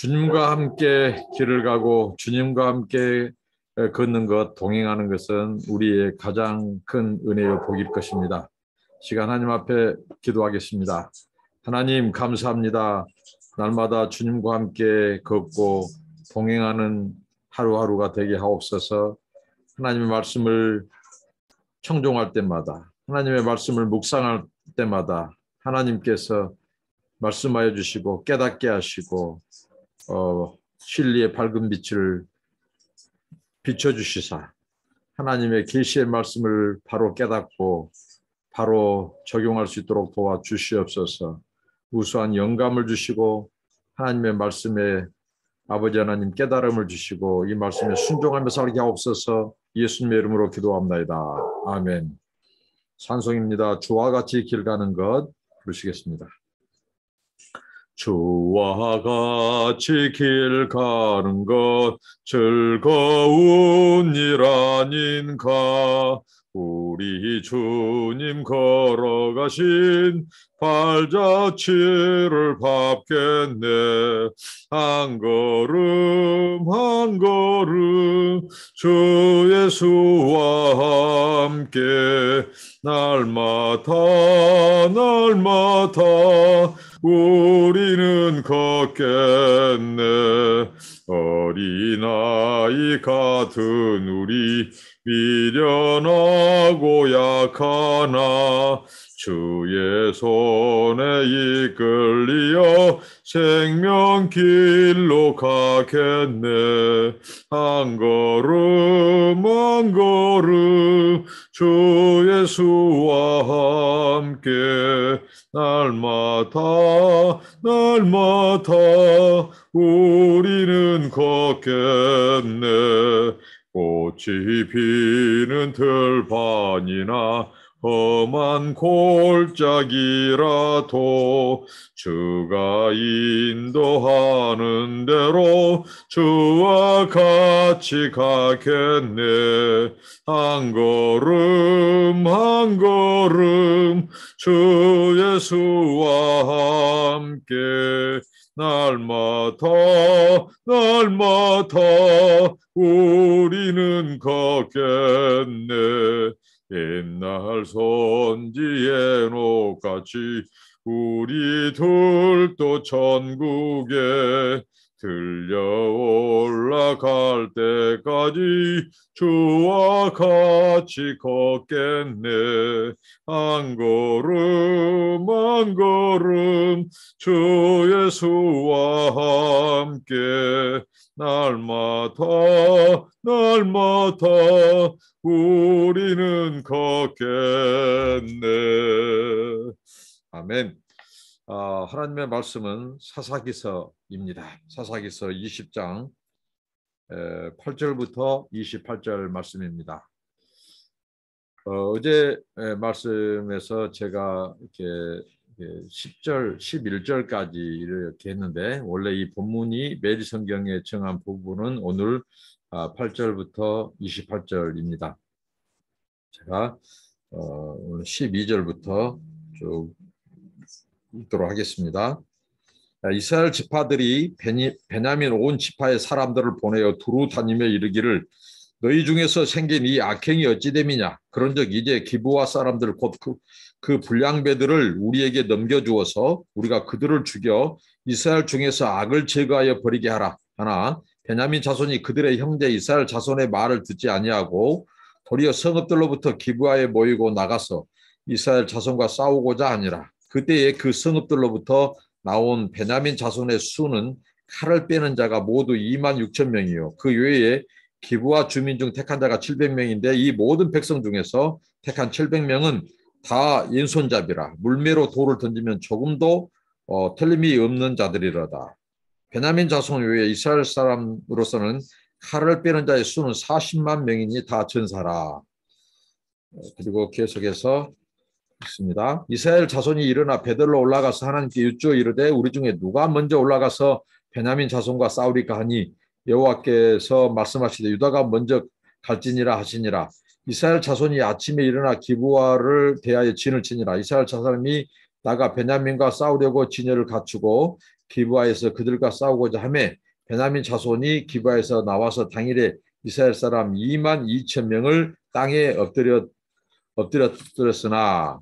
주님과 함께 길을 가고 주님과 함께 걷는 것, 동행하는 것은 우리의 가장 큰 은혜요 복일 것입니다. 시간 하나님 앞에 기도하겠습니다. 하나님 감사합니다. 날마다 주님과 함께 걷고 동행하는 하루하루가 되게 하옵소서. 하나님의 말씀을 청종할 때마다, 하나님의 말씀을 묵상할 때마다 하나님께서 말씀하여 주시고 깨닫게 하시고 진리의 밝은 빛을 비춰주시사 하나님의 계시의 말씀을 바로 깨닫고 바로 적용할 수 있도록 도와주시옵소서. 우수한 영감을 주시고 하나님의 말씀에 아버지 하나님 깨달음을 주시고 이 말씀에 순종하며 살게 하옵소서. 예수님의 이름으로 기도합나이다. 아멘. 찬송입니다. 주와 같이 길 가는 것 부르시겠습니다. 주와 같이 길 가는 것 즐거운 일 아닌가. 우리 주님 걸어가신 발자취를 밟겠네. 한 걸음 한 걸음 주 예수와 함께 날마다 날마다 우리는 걷겠네. 어린아이 같은 우리 미련하고 약하나 주의 손에 이끌리어 생명길로 가겠네. 한 걸음 한 걸음 주 예수와 함께 날마다 날마다 우리는 걷겠네. 꽃이 피는 들판이나 험한 골짜기라도 주가 인도하는 대로 주와 같이 가겠네. 한 걸음 한 걸음 주 예수와 함께 날마다 날마다 우리는 걷겠네. 옛날 선지 에녹같이 우리들도 천국에 들려 올라갈 때까지 주와 같이 걷겠네. 한 걸음 한 걸음 주 예수와 함께 날마다 날마다 우리는 걷겠네. 아멘. 하나님의 말씀은 사사기서입니다. 사사기서 20장 8절부터 28절 말씀입니다. 어제 말씀에서 제가 이렇게 10절, 11절까지 이렇게 했는데 원래 이 본문이 매리성경에 정한 부분은 오늘 8절부터 28절입니다. 제가 오늘 12절부터 쭉 읽도록 하겠습니다. 이스라엘 지파들이 베냐민 온 지파의 사람들을 보내어 두루 다니며 이르기를 너희 중에서 생긴 이 악행이 어찌 됨이냐. 그런즉 이제 기브아 사람들 곧 그 불량배들을 우리에게 넘겨주어서 우리가 그들을 죽여 이스라엘 중에서 악을 제거하여 버리게 하라. 하나 베냐민 자손이 그들의 형제 이스라엘 자손의 말을 듣지 아니하고 도리어 성읍들로부터 기브아에 모이고 나가서 이스라엘 자손과 싸우고자 하니라. 그때에 그 성읍들로부터 나온 베냐민 자손의 수는 칼을 빼는 자가 모두 26,000명이요. 그 외에 기브아 주민 중 택한 자가 700명인데 이 모든 백성 중에서 택한 700명은 다 왼손잡이라 물매로 돌을 던지면 조금도 틀림이 없는 자들이로다. 베냐민 자손 외에 이스라엘 사람으로서는 칼을 빼는 자의 수는 40만 명이니 다 전사라. 그리고 계속해서 있습니다. 이스라엘 자손이 일어나 베들로 올라가서 하나님께 여쭈어 이르되 우리 중에 누가 먼저 올라가서 베냐민 자손과 싸우리까 하니 여호와께서 말씀하시되 유다가 먼저 갈지니라 하시니라. 이스라엘 자손이 아침에 일어나 기브아를 대하여 진을 치니라. 이스라엘 자손이 나가 베냐민과 싸우려고 진열을 갖추고 기브아에서 그들과 싸우고자 하매 베냐민 자손이 기브아에서 나와서 당일에 이스라엘 사람 2만 2천 명을 땅에 엎드렸으나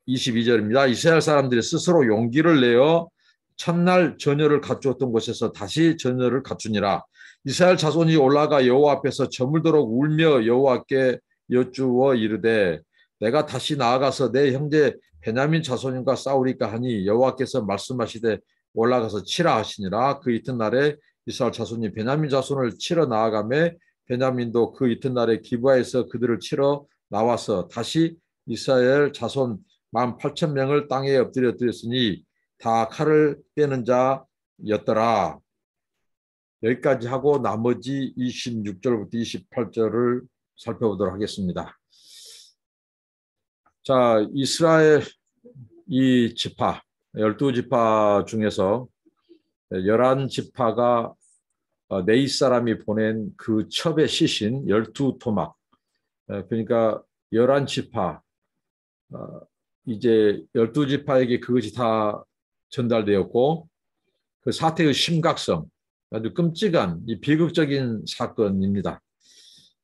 22절입니다. 이스라엘 사람들이 스스로 용기를 내어 첫날 전열을 갖추었던 곳에서 다시 전열을 갖추니라. 이스라엘 자손이 올라가 여호와 앞에서 저물도록 울며 여호와께 여쭈어 이르되 내가 다시 나아가서 내 형제 베냐민 자손과 싸우리까 하니 여호와께서 말씀하시되 올라가서 치라 하시니라. 그 이튿날에 이스라엘 자손이 베냐민 자손을 치러 나아가매 베냐민도 그 이튿날에 기브아에서 그들을 치러 나와서 다시 이스라엘 자손 18,000명을 땅에 엎드렸으니 다 칼을 빼는 자였더라. 여기까지 하고 나머지 26절부터 28절을 살펴보도록 하겠습니다. 자, 이스라엘 이 지파, 12지파 중에서 11지파가 네이 사람이 보낸 그 첩의 시신 12토막, 그러니까 11지파, 이제 12지파에게 그것이 다 전달되었고 그 사태의 심각성, 아주 끔찍한 이 비극적인 사건입니다.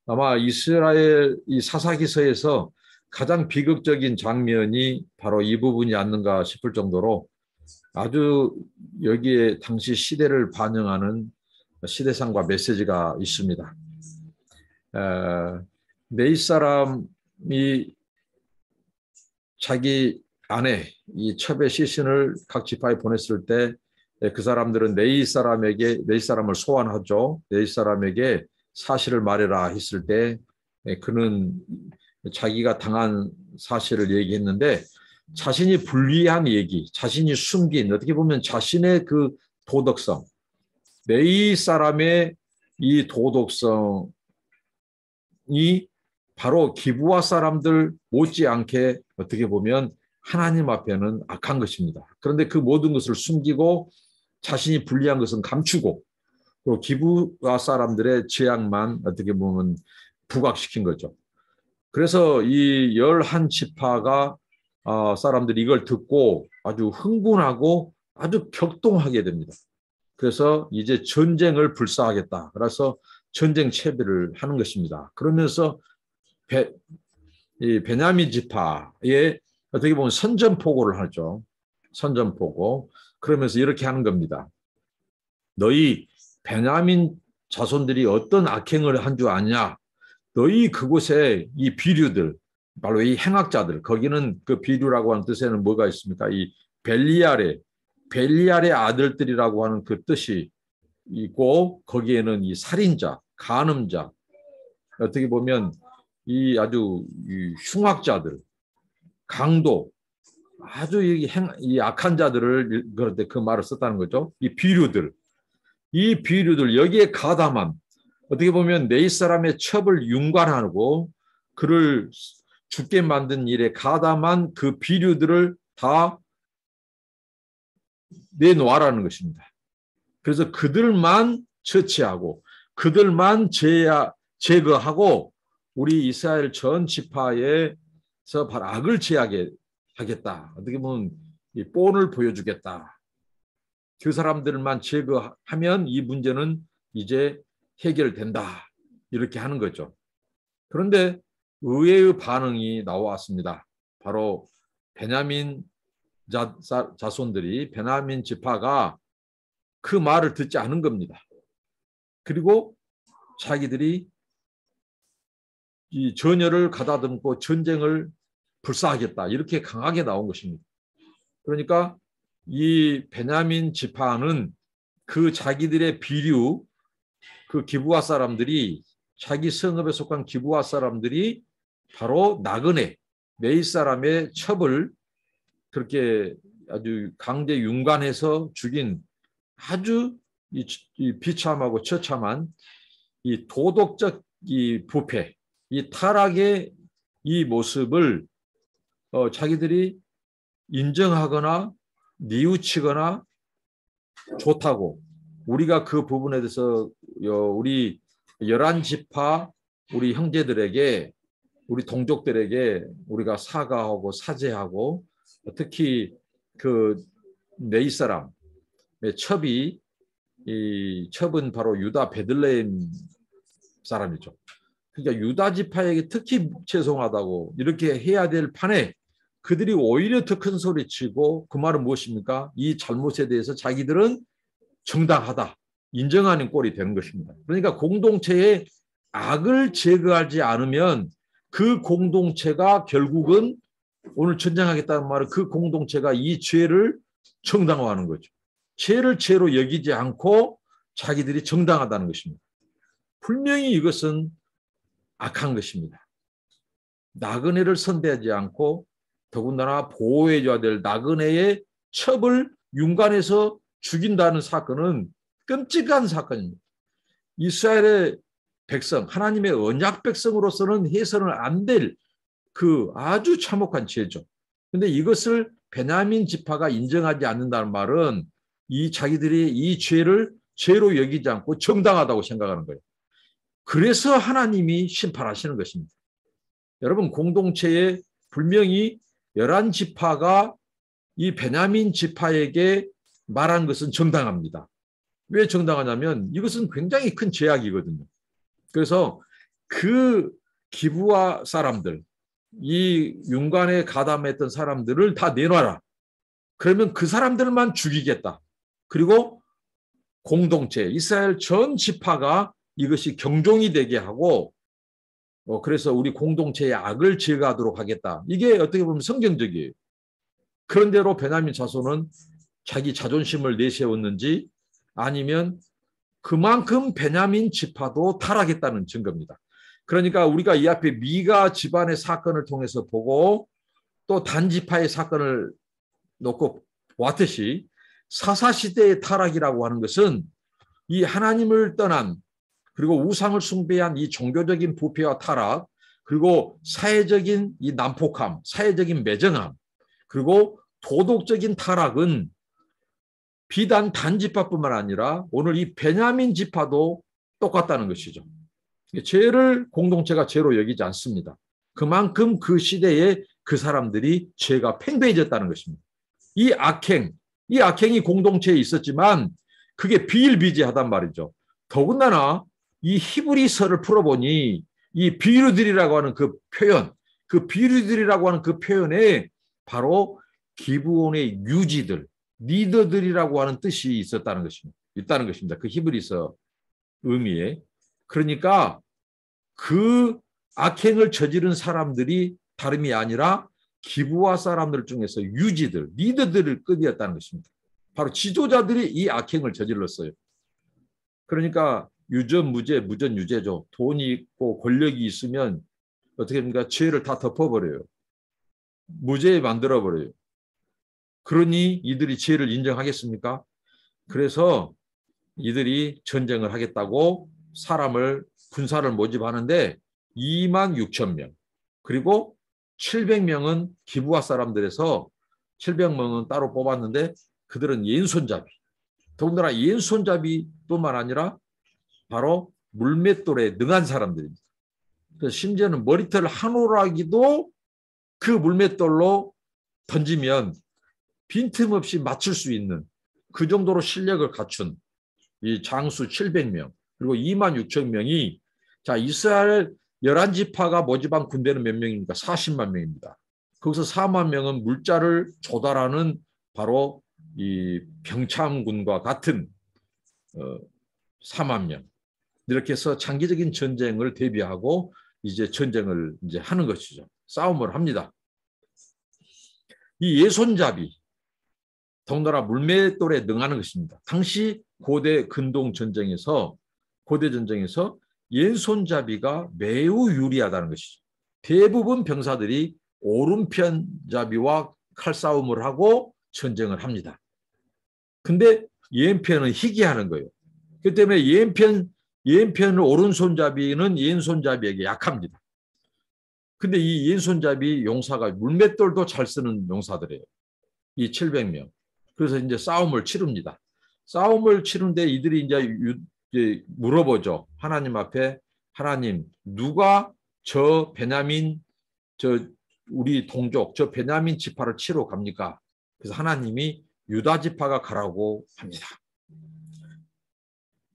아마 이스라엘 이 사사기서에서 가장 비극적인 장면이 바로 이 부분이 아닌가 싶을 정도로 아주 여기에 당시 시대를 반영하는 시대상과 메시지가 있습니다. 네이 사람이 자기 아내 이 첩의 시신을 각 지파에 보냈을 때 그 사람들은 네이 사람을 소환하죠. 네이 사람에게 사실을 말해라 했을 때 그는 자기가 당한 사실을 얘기했는데 자신이 불리한 얘기, 자신이 숨긴 어떻게 보면 자신의 그 도덕성, 네이 사람의 이 도덕성이 바로 기브아 사람들 못지않게 어떻게 보면 하나님 앞에는 악한 것입니다. 그런데 그 모든 것을 숨기고 자신이 불리한 것은 감추고 또 기브아 사람들의 죄악만 어떻게 보면 부각시킨 거죠. 그래서 이 11지파가 사람들이 이걸 듣고 아주 흥분하고 아주 격동하게 됩니다. 그래서 이제 전쟁을 불사하겠다. 그래서 전쟁 채비를 하는 것입니다. 그러면서 이 베냐민 지파에 어떻게 보면 선전포고를 하죠. 선전포고. 그러면서 이렇게 하는 겁니다. 너희 베냐민 자손들이 어떤 악행을 한 줄 아냐? 너희 그곳에 이 비류들, 바로 이 행악자들, 거기는 그 비류라고 하는 뜻에는 뭐가 있습니까? 이 벨리알의 아들들이라고 하는 그 뜻이 있고 거기에는 이 살인자, 간음자, 어떻게 보면 이 아주 흉악자들, 강도, 아주 이 악한 자들을 그럴 때 그 말을 썼다는 거죠. 이 비류들 여기에 가담한 어떻게 보면 네이 사람의 첩을 윤관하고 그를 죽게 만든 일에 가담한 그 비류들을 다 내놓아라는 것입니다. 그래서 그들만 처치하고 그들만 제거하고 우리 이스라엘 전 지파에서 바로 악을 제하게 하겠다. 어떻게 보면 이 본을 보여주겠다. 그 사람들만 제거하면 이 문제는 이제 해결된다. 이렇게 하는 거죠. 그런데 의외의 반응이 나왔습니다. 바로 베냐민 자손들이 베냐민 지파가 그 말을 듣지 않은 겁니다. 그리고 자기들이 이 전열을 가다듬고 전쟁을 불사하겠다. 이렇게 강하게 나온 것입니다. 그러니까 이 베냐민 지파는 그 자기들의 비류, 그 기브아 사람들이 자기 성읍에 속한 기브아 사람들이 바로 나그네 네이 사람의 첩을 그렇게 아주 강제 윤관해서 죽인 아주 이 비참하고 처참한 이 도덕적 이 부패, 이 타락의 이 모습을 자기들이 인정하거나 뉘우치거나 좋다고 우리가 그 부분에 대해서 우리 11지파 우리 형제들에게 우리 동족들에게 우리가 사과하고 사죄하고 특히 그 네이 사람의 첩이 이 첩은 바로 유다 베들레헴 사람이죠. 그러니까 유다 지파에게 특히 죄송하다고 이렇게 해야 될 판에 그들이 오히려 더 큰 소리 치고 그 말은 무엇입니까? 이 잘못에 대해서 자기들은 정당하다. 인정하는 꼴이 되는 것입니다. 그러니까 공동체의 악을 제거하지 않으면 그 공동체가 결국은 오늘 전쟁하겠다는 말은 그 공동체가 이 죄를 정당화하는 거죠. 죄를 죄로 여기지 않고 자기들이 정당하다는 것입니다. 분명히 이것은 악한 것입니다. 나그네를 선대하지 않고 더군다나 보호해줘야 될 나그네의 첩을 윤관에서 죽인다는 사건은 끔찍한 사건입니다. 이스라엘의 백성, 하나님의 언약 백성으로서는 해서는 안 될 그 아주 참혹한 죄죠. 그런데 이것을 베냐민 지파가 인정하지 않는다는 말은 이 자기들이 이 죄를 죄로 여기지 않고 정당하다고 생각하는 거예요. 그래서 하나님이 심판하시는 것입니다. 여러분 공동체에 분명히 11지파가 이 베냐민 지파에게 말한 것은 정당합니다. 왜 정당하냐면 이것은 굉장히 큰 죄악이거든요. 그래서 그 기브아 사람들, 이 윤관에 가담했던 사람들을 다 내놔라. 그러면 그 사람들만 죽이겠다. 그리고 공동체, 이스라엘 전 지파가 이것이 경종이 되게 하고 그래서 우리 공동체의 악을 제거하도록 하겠다. 이게 어떻게 보면 성경적이에요. 그런대로 베냐민 자손은 자기 자존심을 내세웠는지 아니면 그만큼 베냐민 지파도 타락했다는 증거입니다. 그러니까 우리가 이 앞에 미가 집안의 사건을 통해서 보고 또 단지파의 사건을 놓고 보았듯이 사사시대의 타락이라고 하는 것은 이 하나님을 떠난 그리고 우상을 숭배한 이 종교적인 부패와 타락 그리고 사회적인 이 난폭함, 사회적인 매정함 그리고 도덕적인 타락은 비단 단지파뿐만 아니라 오늘 이 베냐민 지파도 똑같다는 것이죠. 죄를 공동체가 죄로 여기지 않습니다. 그만큼 그 시대에 그 사람들이 죄가 팽배해졌다는 것입니다. 이 악행이 공동체에 있었지만 그게 비일비재하단 말이죠. 더군다나 이 히브리서를 풀어보니 이 비류들이라고 하는 그 표현, 그 비류들이라고 하는 그 표현에 바로 기브온의 유지들, 리더들이라고 하는 뜻이 있다는 것입니다. 그 히브리서 의미에. 그러니까 그 악행을 저지른 사람들이 다름이 아니라 기브아 사람들 중에서 유지들, 리더들을 급이었다는 것입니다. 바로 지도자들이 이 악행을 저질렀어요. 그러니까 유전, 무죄, 무전, 유죄죠. 돈이 있고 권력이 있으면 어떻게 합니까? 죄를 다 덮어버려요. 무죄에 만들어버려요. 그러니 이들이 죄를 인정하겠습니까? 그래서 이들이 전쟁을 하겠다고 사람을 군사를 모집하는데 2만 6천 명 그리고 700명은 기브아 사람들에서 700명은 따로 뽑았는데 그들은 왼손잡이 더군다나 왼손잡이뿐만 아니라 바로 물맷돌에 능한 사람들입니다. 그래서 심지어는 머리털 한 오라기도 그 물맷돌로 던지면 빈틈없이 맞출 수 있는 그 정도로 실력을 갖춘 이 장수 700명 그리고 2만 6천 명이 자 이스라엘 11지파가 모집한 군대는 몇 명입니까? 40만 명입니다. 거기서 4만 명은 물자를 조달하는 바로 이 병참군과 같은 4만 명 이렇게 해서 장기적인 전쟁을 대비하고 이제 전쟁을 이제 하는 것이죠. 싸움을 합니다. 이 예손잡이 더군다나 물맷돌에 능하는 것입니다. 당시 고대 근동 전쟁에서 왼손잡이가 매우 유리하다는 것이죠. 대부분 병사들이 오른편잡이와 칼싸움을 하고 전쟁을 합니다. 근데 왼편은 희귀하는 거예요. 그렇기 때문에 왼편 오른손잡이는 왼손잡이에게 약합니다. 근데 이 왼손잡이 용사가 물맷돌도 잘 쓰는 용사들이에요. 이 700명. 그래서 이제 싸움을 치릅니다. 싸움을 치는데 이들이 이제 물어보죠. 하나님 앞에 하나님 누가 저 베냐민 저 우리 동족 저 베냐민 지파를 치러 갑니까? 그래서 하나님이 유다 지파가 가라고 합니다.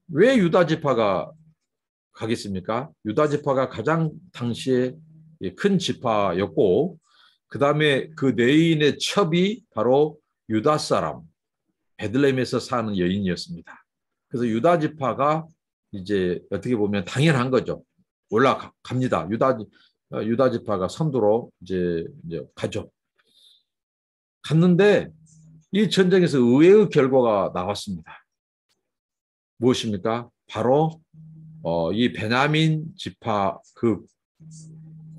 왜 유다 지파가 가겠습니까? 유다 지파가 가장 당시에 큰 지파였고 그 다음에 그 내인의 첩이 바로 유다 사람 베들레헴에서 사는 여인이었습니다. 그래서 유다 지파가 이제 어떻게 보면 당연한 거죠. 올라갑니다. 유다 지파가 선두로 이제 가죠. 갔는데 이 전쟁에서 의외의 결과가 나왔습니다. 무엇입니까? 바로 이 베냐민 지파 그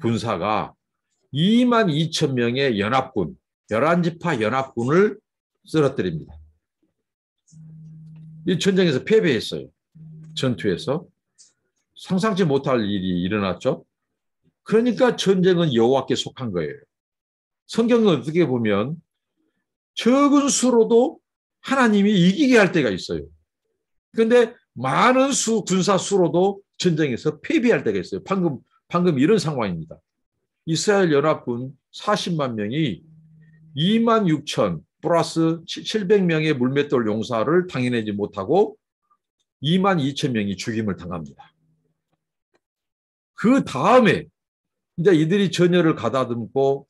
군사가 2만 2천 명의 연합군, 11지파 연합군을 쓰러뜨립니다. 이 전쟁에서 패배했어요. 전투에서. 상상치 못할 일이 일어났죠. 그러니까 전쟁은 여호와께 속한 거예요. 성경은 어떻게 보면 적은 수로도 하나님이 이기게 할 때가 있어요. 그런데 많은 군사 수로도 전쟁에서 패배할 때가 있어요. 방금 이런 상황입니다. 이스라엘 연합군 40만 명이 2만 6천 플러스 700명의 물맷돌 용사를 당해내지 못하고 2만 2천 명이 죽임을 당합니다. 그 다음에 이제 이들이 전열을 가다듬고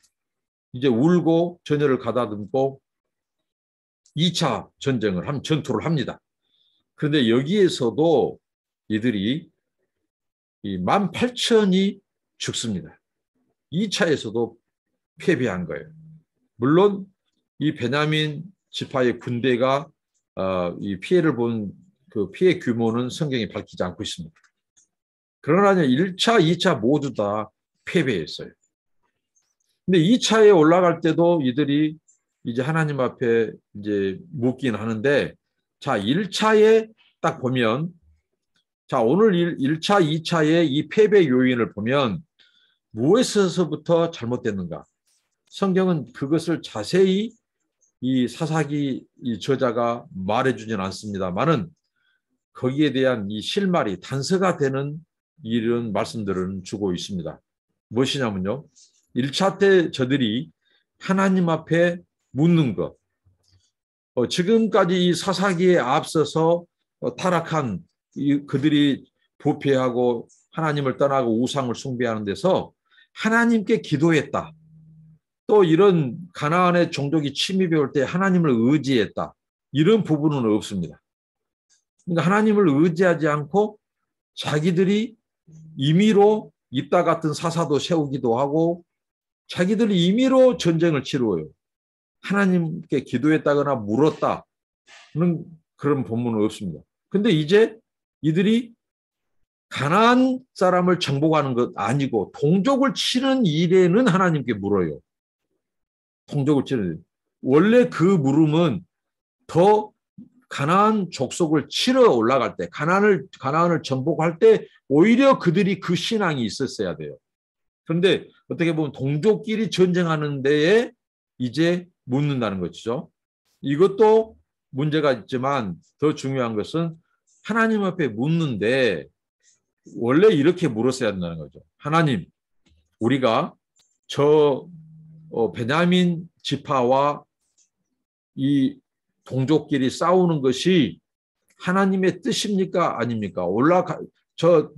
이제 울고 전열을 가다듬고 2차 전투를 합니다. 그런데 여기에서도 이들이 18,000이 죽습니다. 2차에서도 패배한 거예요. 물론 이 베냐민 지파의 군대가 이 피해를 본 그 피해 규모는 성경이 밝히지 않고 있습니다. 그러나 1차, 2차 모두 다 패배했어요. 근데 2차에 올라갈 때도 이들이 이제 하나님 앞에 이제 묻긴 하는데, 자, 1차에 딱 보면, 자, 오늘 1차, 2차의 이 패배 요인을 보면 무엇에서부터 잘못됐는가? 성경은 그것을 자세히 이 사사기 이 저자가 말해주진 않습니다만은 거기에 대한 이 실마리, 단서가 되는 이런 말씀들은 주고 있습니다. 무엇이냐면요. 1차 때 저들이 하나님 앞에 묻는 것. 지금까지 이 사사기에 앞서서 타락한 그들이 부패하고 하나님을 떠나고 우상을 숭배하는 데서 하나님께 기도했다. 또 이런 가나안의 종족이 침입해 올 때 하나님을 의지했다. 이런 부분은 없습니다. 그러니까 하나님을 의지하지 않고 자기들이 임의로 이따 같은 사사도 세우기도 하고 자기들이 임의로 전쟁을 치루어요. 하나님께 기도했다거나 물었다는 그런 본문은 없습니다. 근데 이제 이들이 가나안 사람을 정복하는 것 아니고 동족을 치는 일에는 하나님께 물어요. 동족을 치는 일. 원래 그 물음은 더 가나안 족속을 치러 올라갈 때, 가나안을 정복할 때 오히려 그들이 그 신앙이 있었어야 돼요. 그런데 어떻게 보면 동족끼리 전쟁하는 데에 이제 묻는다는 것이죠. 이것도 문제가 있지만 더 중요한 것은 하나님 앞에 묻는데 원래 이렇게 물었어야 한다는 거죠. 하나님, 우리가 저 베냐민 지파와 이 동족끼리 싸우는 것이 하나님의 뜻입니까? 아닙니까?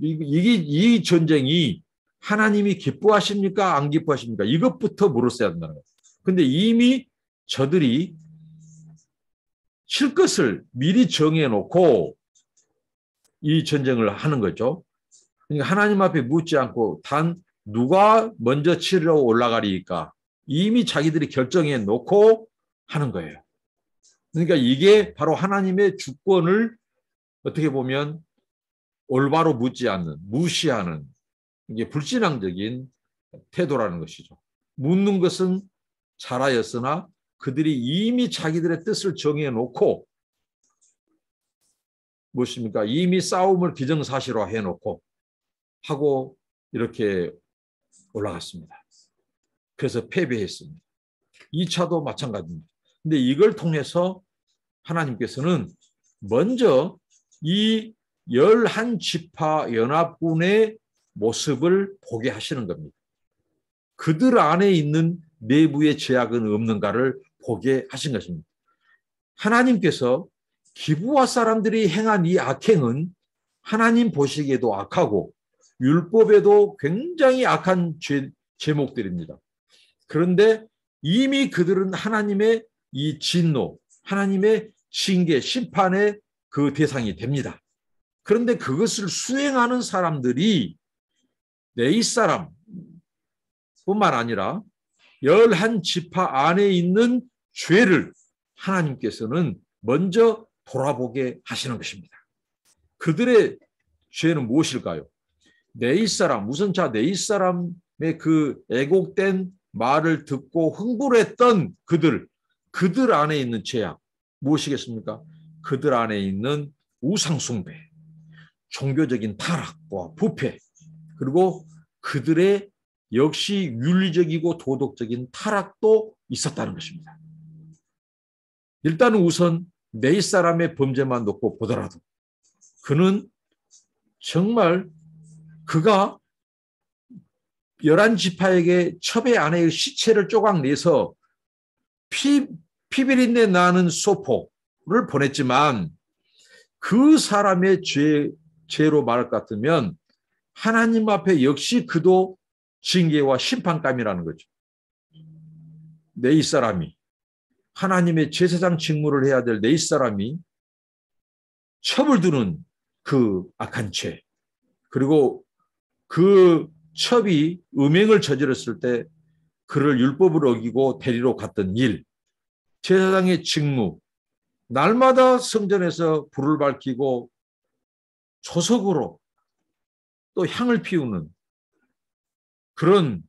이 전쟁이 하나님이 기뻐하십니까? 안 기뻐하십니까? 이것부터 물었어야 한다는 거예요. 근데 이미 저들이 칠 것을 미리 정해놓고 이 전쟁을 하는 거죠. 그러니까 하나님 앞에 묻지 않고 단 누가 먼저 치러 올라가리까? 이미 자기들이 결정해 놓고 하는 거예요. 그러니까 이게 바로 하나님의 주권을 어떻게 보면 올바로 묻지 않는, 무시하는 이게 불신앙적인 태도라는 것이죠. 묻는 것은 잘하였으나 그들이 이미 자기들의 뜻을 정해놓고 무엇입니까? 이미 싸움을 기정사실화 해놓고 하고 이렇게 올라갔습니다. 그래서 패배했습니다. 2차도 마찬가지입니다. 근데 이걸 통해서 하나님께서는 먼저 이 11지파 연합군의 모습을 보게 하시는 겁니다. 그들 안에 있는 내부의 죄악은 없는가를 보게 하신 것입니다. 하나님께서 기브아 사람들이 행한 이 악행은 하나님 보시기에도 악하고 율법에도 굉장히 악한 제목들입니다. 그런데 이미 그들은 하나님의 이 진노, 하나님의 징계, 심판의 그 대상이 됩니다. 그런데 그것을 수행하는 사람들이 네 사람 뿐만 아니라 11지파 안에 있는 죄를 하나님께서는 먼저 돌아보게 하시는 것입니다. 그들의 죄는 무엇일까요? 네 사람, 우선 네 사람의 그 애곡된 말을 듣고 흥분을 했던 그들 안에 있는 죄악 무엇이겠습니까? 그들 안에 있는 우상숭배, 종교적인 타락과 부패, 그리고 그들의 역시 윤리적이고 도덕적인 타락도 있었다는 것입니다. 일단은 우선 네 사람의 범죄만 놓고 보더라도 그는 정말 그가 11지파에게 첩의 아내의 시체를 쪼각내서 피비린내 나는 소포를 보냈지만 그 사람의 죄로 말할 것 같으면 하나님 앞에 역시 그도 징계와 심판감이라는 거죠. 네 사람이 하나님의 제사장 직무를 해야 될 네 사람이 첩을 두는 그 악한 죄, 그리고 그 첩이 음행을 저질렀을 때 그를 율법을 어기고 데리러 갔던 일, 제사장의 직무, 날마다 성전에서 불을 밝히고 조석으로 또 향을 피우는 그런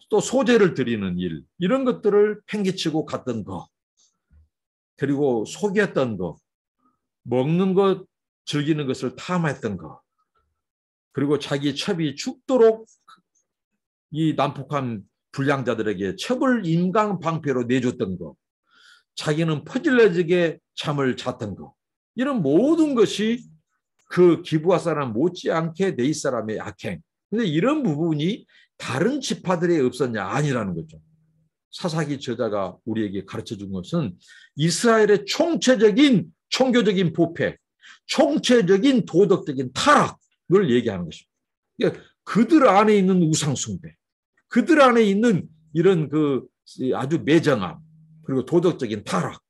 또 소제를 드리는 일, 이런 것들을 팽개치고 갔던 것, 그리고 속였던 것, 먹는 것, 즐기는 것을 탐했던 것, 그리고 자기 첩이 죽도록 이 난폭한 불량자들에게 첩을 인강방패로 내줬던 것, 자기는 퍼질러지게 잠을 잤던 것, 이런 모든 것이 그 기브아 사람 못지않게 네 사람의 악행. 근데 이런 부분이 다른 지파들에 없었냐? 아니라는 거죠. 사사기 저자가 우리에게 가르쳐 준 것은 이스라엘의 총체적인 종교적인 부패, 총체적인 도덕적인 타락을 얘기하는 것입니다. 그러니까 그들 안에 있는 우상숭배, 그들 안에 있는 이런 그 아주 매정함, 그리고 도덕적인 타락,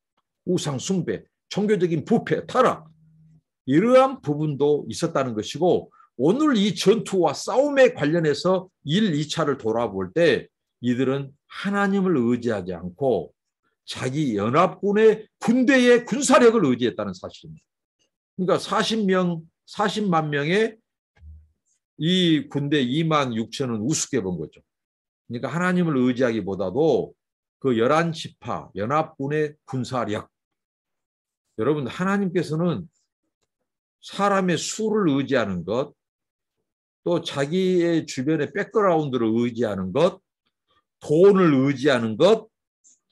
우상숭배, 종교적인 부패, 타락, 이러한 부분도 있었다는 것이고, 오늘 이 전투와 싸움에 관련해서 1, 2차를 돌아볼 때 이들은 하나님을 의지하지 않고 자기 연합군의 군대의 군사력을 의지했다는 사실입니다. 그러니까 40만 명의 이 군대 2만 6천은 우습게 본 거죠. 그러니까 하나님을 의지하기보다도 그 11지파 연합군의 군사력, 여러분 하나님께서는 사람의 수를 의지하는 것, 또 자기의 주변의 백그라운드를 의지하는 것, 돈을 의지하는 것,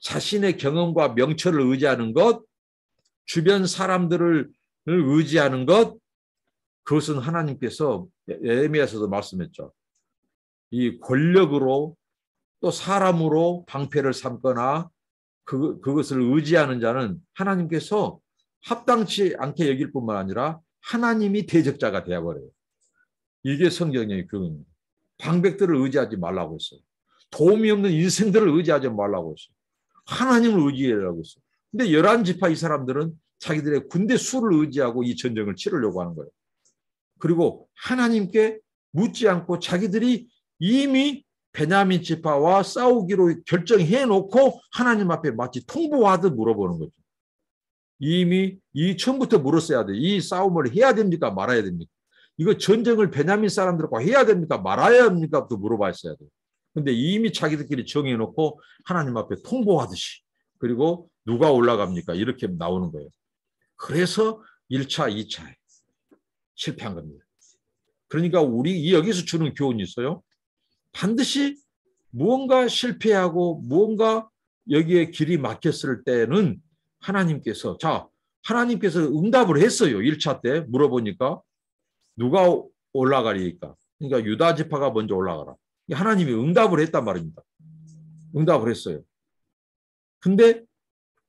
자신의 경험과 명철을 의지하는 것, 주변 사람들을 의지하는 것, 그것은 하나님께서 예레미야서도 말씀했죠. 이 권력으로 또 사람으로 방패를 삼거나 그것을 의지하는 자는 하나님께서 합당치 않게 여길 뿐만 아니라 하나님이 대적자가 되어버려요. 이게 성경의 교훈입니다. 방백들을 의지하지 말라고 했어요. 도움이 없는 인생들을 의지하지 말라고 했어요. 하나님을 의지하라고 했어요. 근데 11지파 이 사람들은 자기들의 군대 수를 의지하고 이 전쟁을 치르려고 하는 거예요. 그리고 하나님께 묻지 않고 자기들이 이미 베냐민 지파와 싸우기로 결정해 놓고 하나님 앞에 마치 통보하듯 물어보는 거죠. 이미 처음부터 물었어야 돼. 이 싸움을 해야 됩니까? 말아야 됩니까? 이거 전쟁을 베냐민 사람들과 해야 됩니까? 말아야 합니까? 또 물어봤어야 돼요. 근데 이미 자기들끼리 정해놓고 하나님 앞에 통보하듯이, 그리고 누가 올라갑니까? 이렇게 나오는 거예요. 그래서 1차, 2차에 실패한 겁니다. 그러니까 우리 여기서 주는 교훈이 있어요. 반드시 무언가 실패하고 무언가 여기에 길이 막혔을 때는 하나님께서 응답을 했어요. 1차 때 물어보니까 누가 올라가리까? 그러니까 유다 지파가 먼저 올라가라. 하나님이 응답을 했단 말입니다. 응답을 했어요. 근데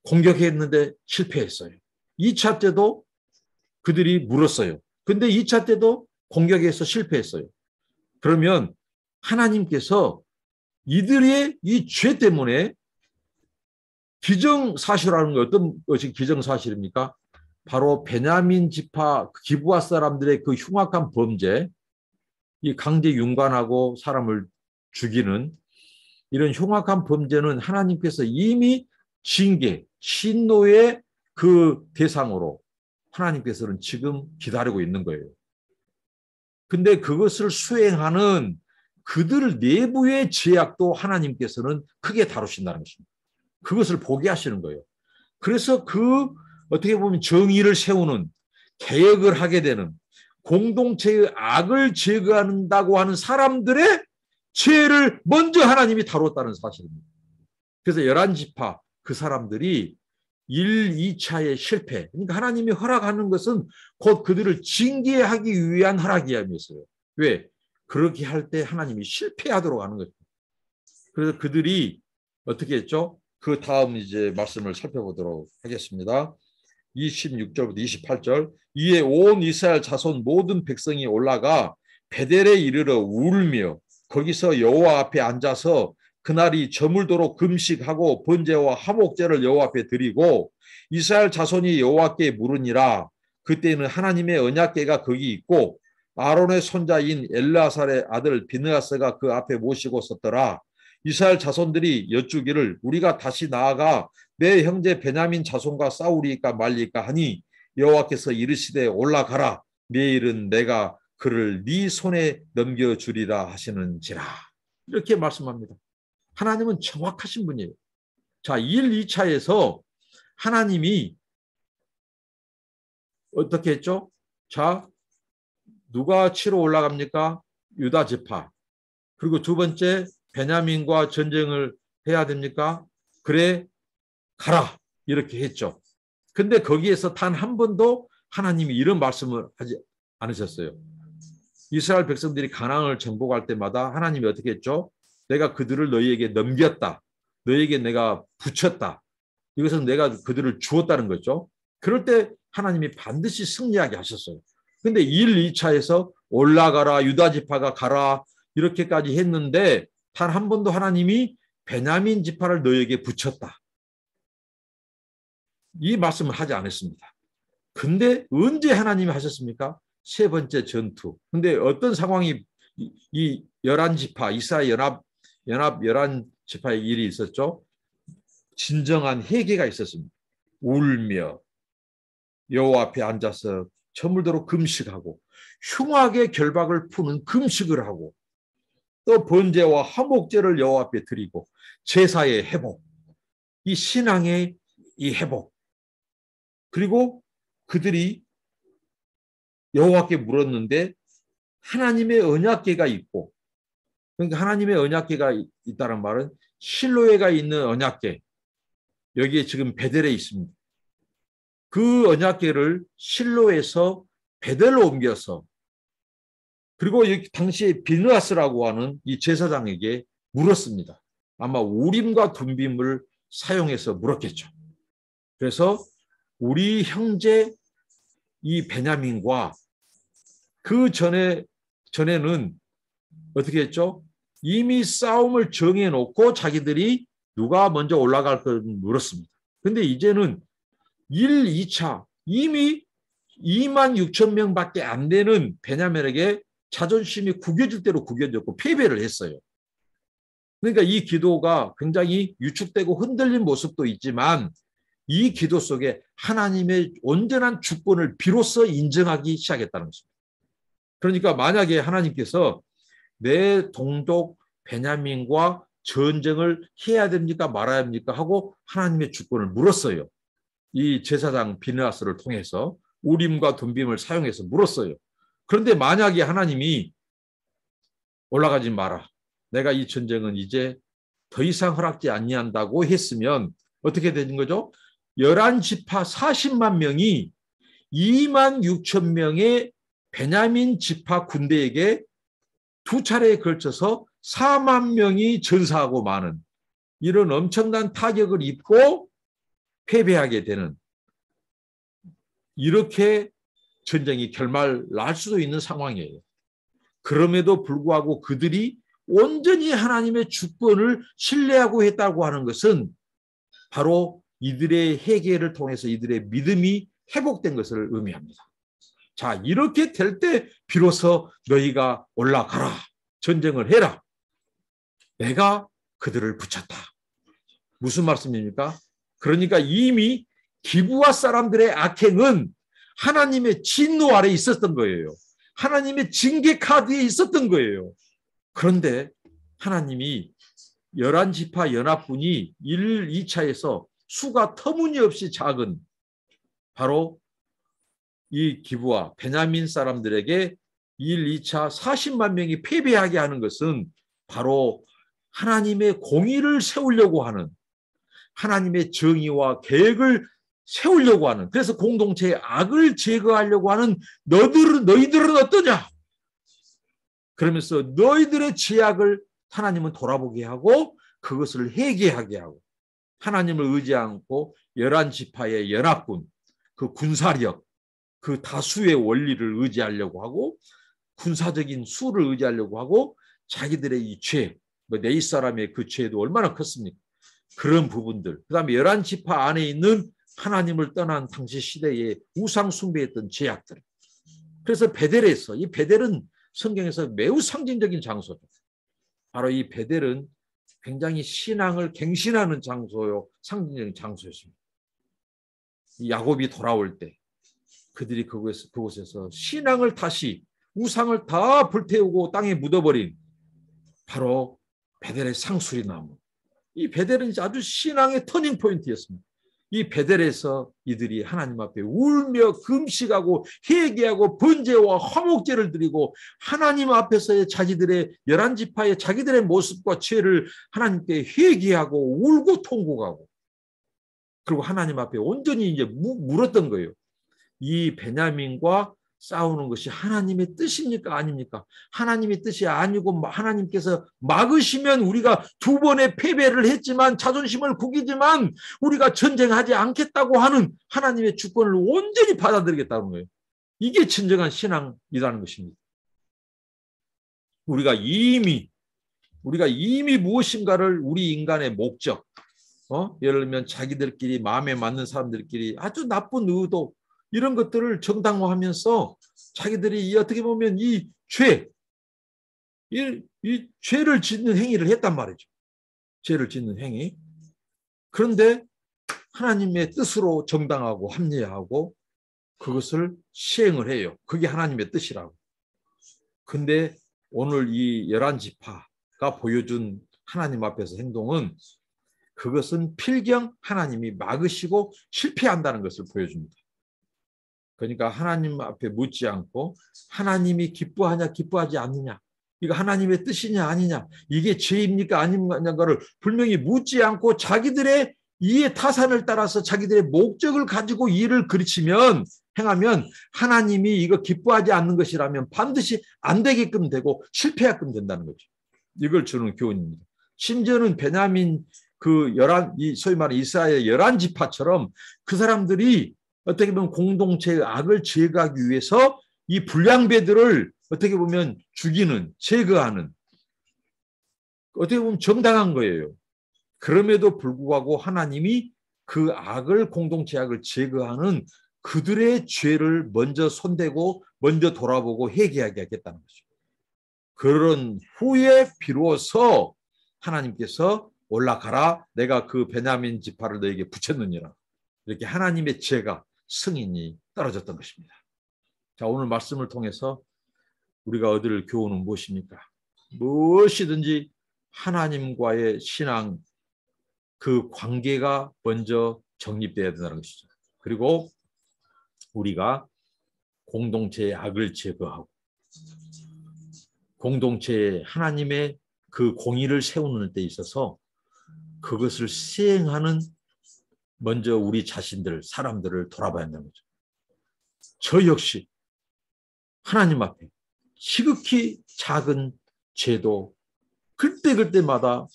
공격했는데 실패했어요. 2차 때도 그들이 물었어요. 근데 2차 때도 공격해서 실패했어요. 그러면 하나님께서 이들의 이 죄 때문에 기정사실화하는 게 어떤 것이 기정사실입니까? 바로 베냐민 지파 기브아 사람들의 그 흉악한 범죄, 이 강제 융관하고 사람을 죽이는 이런 흉악한 범죄는 하나님께서 이미 징계, 신노의 그 대상으로 하나님께서는 지금 기다리고 있는 거예요. 근데 그것을 수행하는 그들 내부의 죄악도 하나님께서는 크게 다루신다는 것입니다. 그것을 보게 하시는 거예요. 그래서 그 어떻게 보면 정의를 세우는 개혁을 하게 되는 공동체의 악을 제거한다고 하는 사람들의 죄를 먼저 하나님이 다뤘다는 사실입니다. 그래서 11지파 그 사람들이 1, 2차의 실패, 그러니까 하나님이 허락하는 것은 곧 그들을 징계하기 위한 허락이었어요. 왜? 그렇게 할 때 하나님이 실패하도록 하는 거죠. 그래서 그들이 어떻게 했죠? 그 다음 이제 말씀을 살펴보도록 하겠습니다. 26절부터 28절. 이에 온 이스라엘 자손 모든 백성이 올라가 베델에 이르러 울며 거기서 여호와 앞에 앉아서 그날이 저물도록 금식하고 번제와 화목제를 여호와 앞에 드리고 이스라엘 자손이 여호와께 물으니라. 그때는 하나님의 언약궤가 거기 있고 아론의 손자인 엘르아살의 아들 비느하스가 그 앞에 모시고 섰더라. 이스라엘 자손들이 여쭈기를 우리가 다시 나아가 내 형제 베냐민 자손과 싸우리까 말리까 하니 여호와께서 이르시되 올라가라. 내일은 내가 그를 네 손에 넘겨주리라 하시는지라. 이렇게 말씀합니다. 하나님은 정확하신 분이에요. 자, 1, 2차에서 하나님이 어떻게 했죠? 자, 누가 치러 올라갑니까? 유다 지파. 그리고 두 번째 베냐민과 전쟁을 해야 됩니까? 그래, 가라. 이렇게 했죠. 근데 거기에서 단 한 번도 하나님이 이런 말씀을 하지 않으셨어요. 이스라엘 백성들이 가나안을 정복할 때마다 하나님이 어떻게 했죠? 내가 그들을 너희에게 넘겼다. 너희에게 내가 붙였다. 이것은 내가 그들을 주었다는 거죠. 그럴 때 하나님이 반드시 승리하게 하셨어요. 근데 1, 2차에서 올라가라, 유다 지파가 가라 이렇게까지 했는데 단 한 번도 하나님이 베냐민 지파를 너희에게 붙였다. 이 말씀을 하지 않았습니다. 근데 언제 하나님이 하셨습니까? 세 번째 전투. 근데 어떤 상황이 이 11지파, 이스라엘 연합 11지파의 일이 있었죠? 진정한 회개가 있었습니다. 울며 여호와 앞에 앉아서 저물도록 금식하고 흉악의 결박을 푸는 금식을 하고 또 번제와 화목제를 여호와 앞에 드리고 제사의 회복, 이 신앙의 이 회복, 그리고 그들이 여호와께 물었는데 하나님의 언약궤가 있고, 그러니까 하나님의 언약궤가 있다는 말은 실로에가 있는 언약궤, 여기에 지금 베델에 있습니다. 그 언약궤를 실로에서 베델로 옮겨서, 그리고 당시에 비느하스라고 하는 이 제사장에게 물었습니다. 아마 우림과 둠빔을 사용해서 물었겠죠. 그래서 우리 형제 이 베냐민과 그 전에는 어떻게 했죠? 이미 싸움을 정해놓고 자기들이 누가 먼저 올라갈 걸 물었습니다. 근데 이제는 1, 2차 이미 2만 6천 명밖에 안 되는 베냐민에게 자존심이 구겨질 대로 구겨졌고 패배를 했어요. 그러니까 이 기도가 굉장히 유축되고 흔들린 모습도 있지만 이 기도 속에 하나님의 온전한 주권을 비로소 인정하기 시작했다는 것입니다. 그러니까 만약에 하나님께서 내 동족 베냐민과 전쟁을 해야 됩니까 말아야 합니까 하고 하나님의 주권을 물었어요. 이 제사장 비느하스를 통해서 우림과 둠빔을 사용해서 물었어요. 그런데 만약에 하나님이 올라가지 마라. 내가 이 전쟁은 이제 더 이상 허락지 아니한다고 했으면 어떻게 되는 거죠? 11지파 40만 명이 2만 6천 명의 베냐민 지파 군대에게 두 차례에 걸쳐서 4만 명이 전사하고 마는 이런 엄청난 타격을 입고 패배하게 되는 이렇게 전쟁이 결말 날 수도 있는 상황이에요. 그럼에도 불구하고 그들이 온전히 하나님의 주권을 신뢰하고 했다고 하는 것은 바로 이들의 회개를 통해서 이들의 믿음이 회복된 것을 의미합니다. 자, 이렇게 될 때 비로소 너희가 올라가라. 전쟁을 해라. 내가 그들을 붙였다. 무슨 말씀입니까? 그러니까 이미 기브아 사람들의 악행은 하나님의 진노 아래 있었던 거예요. 하나님의 징계 카드에 있었던 거예요. 그런데 하나님이 11지파 연합군이 1, 2차에서 수가 터무니없이 작은 바로 이 기브아 베냐민 사람들에게 1, 2차 40만 명이 패배하게 하는 것은 바로 하나님의 공의를 세우려고 하는 하나님의 정의와 계획을 세우려고 하는 그래서 공동체의 악을 제거하려고 하는 너희들은 어떠냐? 그러면서 너희들의 죄악을 하나님은 돌아보게 하고 그것을 회개하게 하고 하나님을 의지 않고 11지파의 연합군 그 군사력 그 다수의 원리를 의지하려고 하고 군사적인 수를 의지하려고 하고 자기들의 이 죄, 내 이사람의 그 죄도 얼마나 컸습니까? 그런 부분들 그 다음에 11지파 안에 있는 하나님을 떠난 당시 시대에 우상 숭배했던 죄악들 그래서 베델에서 이 베델은 성경에서 매우 상징적인 장소죠. 바로 이 베델은 굉장히 신앙을 갱신하는 장소요 상징적인 장소였습니다. 야곱이 돌아올 때 그들이 그곳에서 신앙을 다시 우상을 다 불태우고 땅에 묻어버린 바로 베델의 상수리 나무. 이 베델은 아주 신앙의 터닝 포인트였습니다. 이 베델에서 이들이 하나님 앞에 울며 금식하고 회개하고 번제와 화목제를 드리고 하나님 앞에서의 자기들의 11지파의 자기들의 모습과 죄를 하나님께 회개하고 울고 통곡하고 그리고 하나님 앞에 온전히 이제 물었던 거예요. 이 베냐민과 싸우는 것이 하나님의 뜻입니까? 아닙니까? 하나님의 뜻이 아니고 하나님께서 막으시면 우리가 2번의 패배를 했지만 자존심을 구기지만 우리가 전쟁하지 않겠다고 하는 하나님의 주권을 온전히 받아들이겠다는 거예요. 이게 진정한 신앙이라는 것입니다. 우리가 이미 무엇인가를 우리 인간의 목적, 예를 들면 자기들끼리 마음에 맞는 사람들끼리 아주 나쁜 의도 이런 것들을 정당화하면서 자기들이 어떻게 보면 이 죄를 짓는 행위를 했단 말이죠. 죄를 짓는 행위. 그런데 하나님의 뜻으로 정당하고 합리화하고 그것을 시행을 해요. 그게 하나님의 뜻이라고. 근데 오늘 이 11지파가 보여준 하나님 앞에서 행동은 그것은 필경 하나님이 막으시고 실패한다는 것을 보여줍니다. 그러니까 하나님 앞에 묻지 않고 하나님이 기뻐하냐 기뻐하지 않느냐 이거 하나님의 뜻이냐 아니냐 이게 죄입니까 아닌가를 분명히 묻지 않고 자기들의 이해 타산을 따라서 자기들의 목적을 가지고 일을 그르치면 행하면 하나님이 이거 기뻐하지 않는 것이라면 반드시 안 되게끔 되고 실패하게끔 된다는 거죠. 이걸 주는 교훈입니다. 심지어는 베냐민 소위 말하는 이스라엘 11지파처럼 그 사람들이 어떻게 보면 공동체의 악을 제거하기 위해서 이 불량배들을 어떻게 보면 죽이는, 제거하는 어떻게 보면 정당한 거예요. 그럼에도 불구하고 하나님이 그 악을 공동체 악을 제거하는 그들의 죄를 먼저 손대고 먼저 돌아보고 회개하게 하겠다는 거죠. 그런 후에 비로소 하나님께서 올라가라 내가 그 베냐민 지파를 너에게 붙였느니라 이렇게 하나님의 죄가 승인이 떨어졌던 것입니다. 자, 오늘 말씀을 통해서 우리가 얻을 교훈은 무엇입니까? 무엇이든지 하나님과의 신앙 그 관계가 먼저 정립되어야 된다는 것이죠. 그리고 우리가 공동체의 악을 제거하고 공동체에 하나님의 그 공의를 세우는 데 있어서 그것을 시행하는 먼저 우리 자신들, 사람들을 돌아봐야 한다는 거죠. 저 역시 하나님 앞에 지극히 작은 죄도 그때마다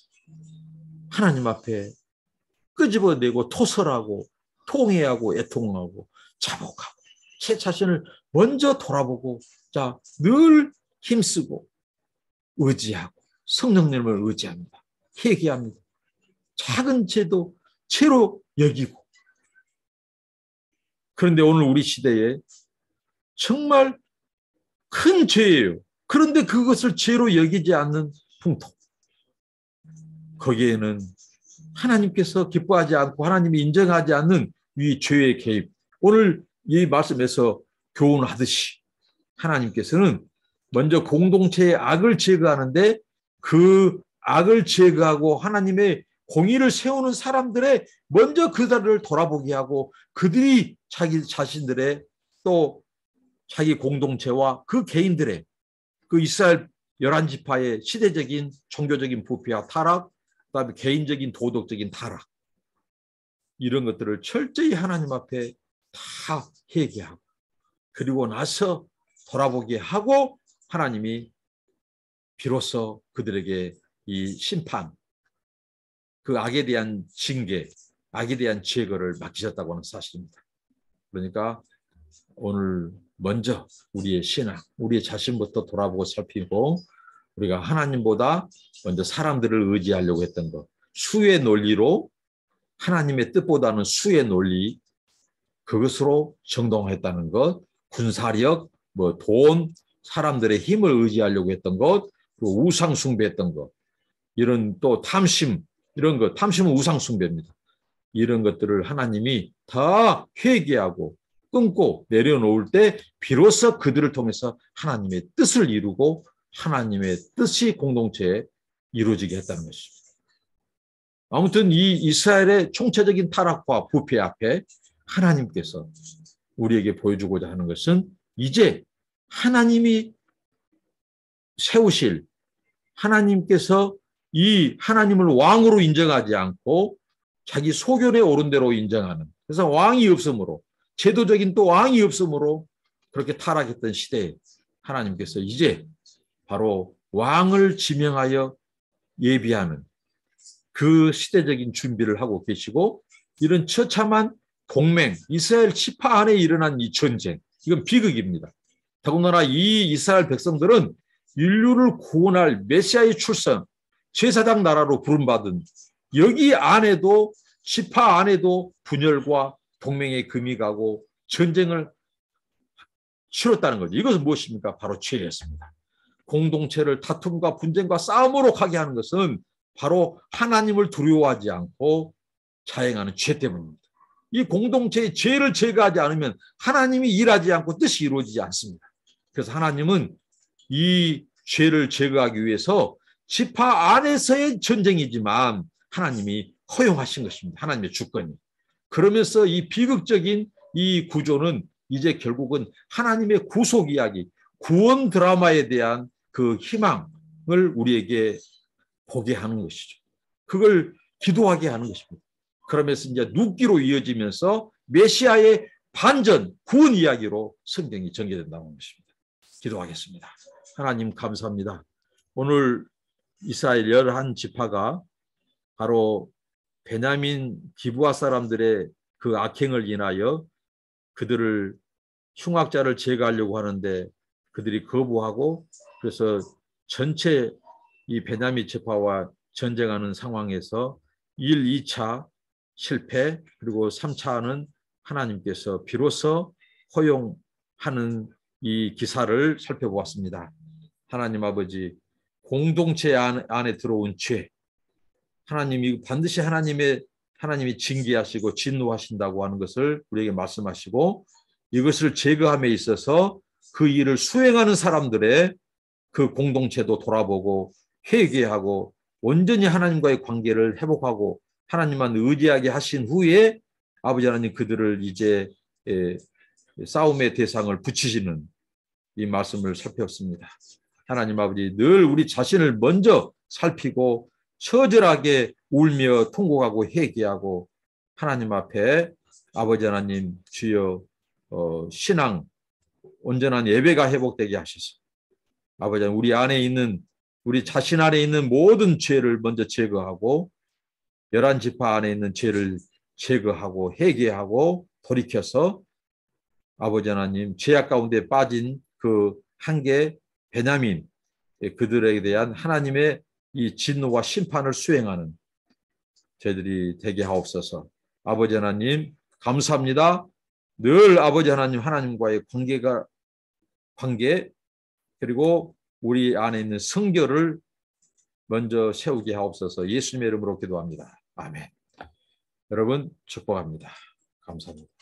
하나님 앞에 끄집어내고 토설하고 통회하고 애통하고 자복하고 제 자신을 먼저 돌아보고 늘 힘쓰고 의지하고 성령님을 의지합니다. 회개합니다. 작은 죄도 죄로 여기고. 그런데 오늘 우리 시대에 정말 큰 죄예요. 그런데 그것을 죄로 여기지 않는 풍토. 거기에는 하나님께서 기뻐하지 않고 하나님이 인정하지 않는 이 죄의 개입. 오늘 이 말씀에서 교훈하듯이 하나님께서는 먼저 공동체의 악을 제거하는데 그 악을 제거하고 하나님의 공의를 세우는 사람들의 먼저 그들을 돌아보게 하고 그들이 자기 자신들의 또 자기 공동체와 그 개인들의 그 이스라엘 11지파의 시대적인 종교적인 부패와 타락, 그다음에 개인적인 도덕적인 타락, 이런 것들을 철저히 하나님 앞에 다 회개하고 그리고 나서 돌아보게 하고 하나님이 비로소 그들에게 이 심판, 그 악에 대한 징계, 악에 대한 제거를 맡기셨다고 하는 사실입니다. 그러니까 오늘 먼저 우리의 신앙, 우리의 자신부터 돌아보고 살피고 우리가 하나님보다 먼저 사람들을 의지하려고 했던 것, 수의 논리로 하나님의 뜻보다는 수의 논리, 그것으로 정동했다는 것, 군사력, 돈, 사람들의 힘을 의지하려고 했던 것, 그리고 우상 숭배했던 것, 이런 또 탐심, 이런 것, 탐심은 우상 숭배입니다. 이런 것들을 하나님이 다 회개하고 끊고 내려놓을 때 비로소 그들을 통해서 하나님의 뜻을 이루고 하나님의 뜻이 공동체에 이루어지게 했다는 것입니다. 아무튼 이 이스라엘의 총체적인 타락과 부패 앞에 하나님께서 우리에게 보여주고자 하는 것은 이제 하나님이 세우실, 하나님께서 이 하나님을 왕으로 인정하지 않고 자기 소견에 오른 대로 인정하는, 그래서 왕이 없으므로, 제도적인 또 왕이 없으므로 그렇게 타락했던 시대에 하나님께서 이제 바로 왕을 지명하여 예비하는 그 시대적인 준비를 하고 계시고, 이런 처참한 동맹, 이스라엘 지파 안에 일어난 이 전쟁, 이건 비극입니다. 더군다나 이 이스라엘 백성들은 인류를 구원할 메시아의 출생, 제사장 나라로 부름받은 여기 안에도 지파 안에도 분열과 동맹의 금이 가고 전쟁을 치렀다는 거죠. 이것은 무엇입니까? 바로 죄였습니다. 공동체를 다툼과 분쟁과 싸움으로 가게 하는 것은 바로 하나님을 두려워하지 않고 자행하는 죄 때문입니다. 이 공동체의 죄를 제거하지 않으면 하나님이 일하지 않고 뜻이 이루어지지 않습니다. 그래서 하나님은 이 죄를 제거하기 위해서 지파 안에서의 전쟁이지만 하나님이 허용하신 것입니다. 하나님의 주권이. 그러면서 이 비극적인 이 구조는 이제 결국은 하나님의 구속 이야기, 구원 드라마에 대한 그 희망을 우리에게 보게 하는 것이죠. 그걸 기도하게 하는 것입니다. 그러면서 이제 눕기로 이어지면서 메시아의 반전, 구원 이야기로 성경이 전개된다는 것입니다. 기도하겠습니다. 하나님 감사합니다. 오늘 이스라엘 11지파가 바로 베냐민 기브아 사람들의 그 악행을 인하여 그들을 흉악자를 제거하려고 하는데 그들이 거부하고, 그래서 전체 이 베냐민 지파와 전쟁하는 상황에서 1, 2차 실패, 그리고 3차는 하나님께서 비로소 허용하는 이 기사를 살펴보았습니다. 하나님 아버지, 공동체 안에 들어온 죄, 하나님이 반드시 하나님이 징계하시고 진노하신다고 하는 것을 우리에게 말씀하시고, 이것을 제거함에 있어서 그 일을 수행하는 사람들의 그 공동체도 돌아보고 회개하고 온전히 하나님과의 관계를 회복하고 하나님만 의지하게 하신 후에 아버지 하나님 그들을 이제 싸움의 대상을 붙이시는 이 말씀을 살폈습니다. 하나님 아버지, 늘 우리 자신을 먼저 살피고 처절하게 울며 통곡하고 회개하고 하나님 앞에 아버지 하나님 주여 신앙 온전한 예배가 회복되게 하셔서 아버지 하나님 우리 안에 있는 우리 자신 안에 있는 모든 죄를 먼저 제거하고 11지파 안에 있는 죄를 제거하고 회개하고 돌이켜서 아버지 하나님 죄악 가운데 빠진 그 한계 베냐민 그들에 대한 하나님의 이 진노와 심판을 수행하는 저희들이 되게 하옵소서. 아버지 하나님 감사합니다. 늘 아버지 하나님 하나님과의 관계 그리고 우리 안에 있는 성결을 먼저 세우게 하옵소서. 예수님의 이름으로 기도합니다. 아멘. 여러분 축복합니다. 감사합니다.